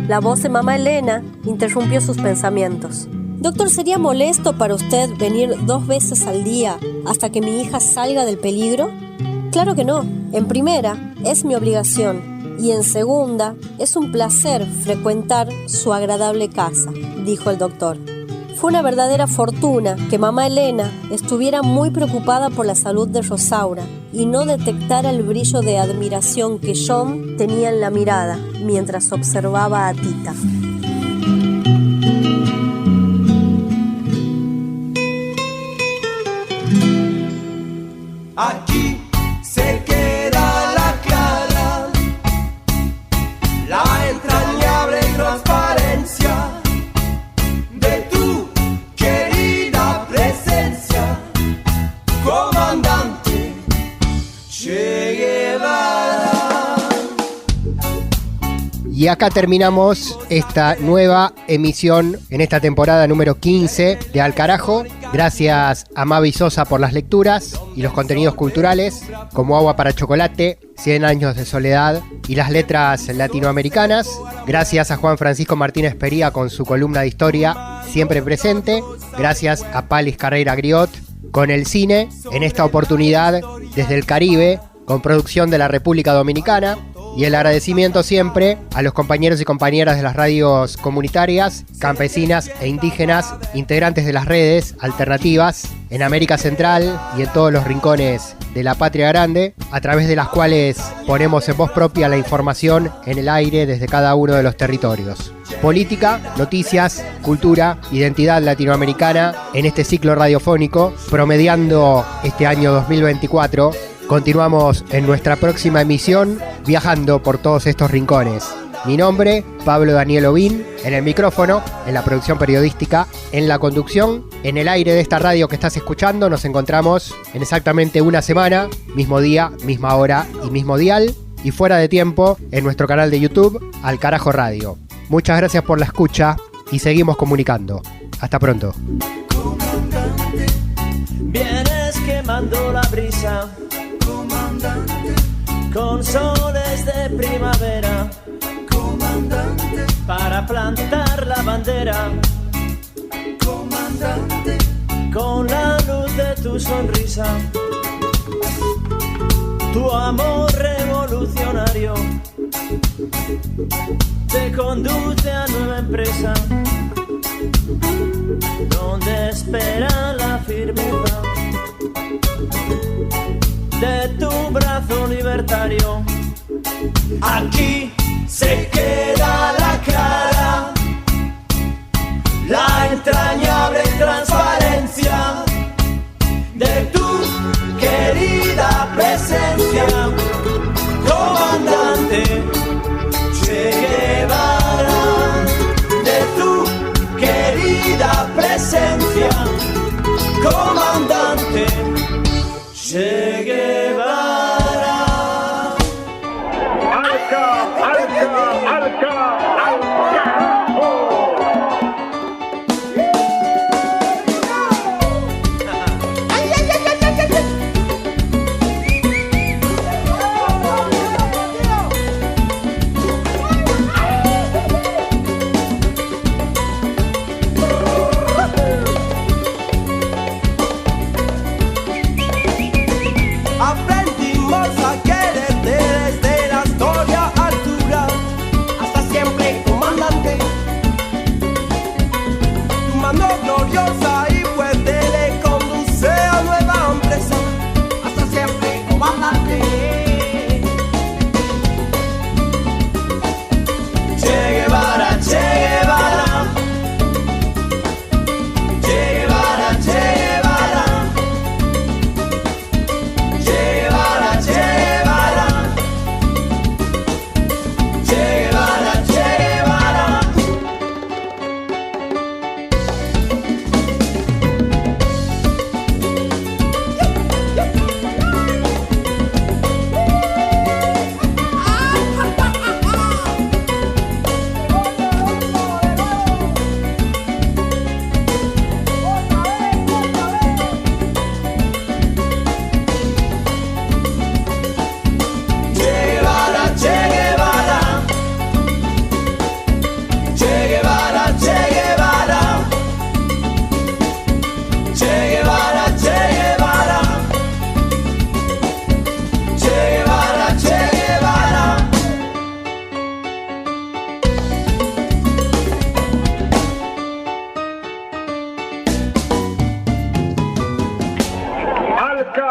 La voz de mamá Elena interrumpió sus pensamientos. «Doctor, ¿sería molesto para usted venir 2 veces al día hasta que mi hija salga del peligro?» «Claro que no. En primera, es mi obligación. Y en segunda, es un placer frecuentar su agradable casa», dijo el doctor. Fue una verdadera fortuna que mamá Elena estuviera muy preocupada por la salud de Rosaura y no detectara el brillo de admiración que John tenía en la mirada mientras observaba a Tita. Aquí se queda la clara, la entrañable transparencia de tu querida presencia, comandante Che Guevara. Y acá terminamos esta nueva emisión en esta temporada número 15 de Al Carajo. Gracias a Mavi Sosa por las lecturas y los contenidos culturales, como Agua para Chocolate, 100 años de soledad y las letras latinoamericanas. Gracias a Juan Francisco Martínez Pería con su columna de historia, siempre presente. Gracias a Palis Carrera Griot con el cine, en esta oportunidad desde el Caribe, con producción de la República Dominicana. Y el agradecimiento siempre a los compañeros y compañeras de las radios comunitarias, campesinas e indígenas, integrantes de las redes alternativas en América Central y en todos los rincones de la Patria Grande, a través de las cuales ponemos en voz propia la información en el aire desde cada uno de los territorios. Política, noticias, cultura, identidad latinoamericana en este ciclo radiofónico, promediando este año 2024. Continuamos en nuestra próxima emisión viajando por todos estos rincones. Mi nombre, Pablo Daniel Ovín, en el micrófono, en la producción periodística, en la conducción, en el aire de esta radio que estás escuchando. Nos encontramos en exactamente una semana, mismo día, misma hora y mismo dial, y fuera de tiempo en nuestro canal de YouTube, Al Carajo Radio. Muchas gracias por la escucha y seguimos comunicando. Hasta pronto. Comandante, vienes quemando la brisa, comandante, con soles de primavera, comandante, para plantar la bandera, comandante, con la luz de tu sonrisa, tu amor revolucionario te conduce a nueva empresa, donde espera la firmeza de tu brazo libertario. Aquí se queda la clara, la entrañable transparencia de tu querida presencia, comandante Che Guevara, de tu querida presencia, comandante Che Guevara.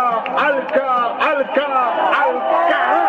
Alca, Alca, Alca, Alca.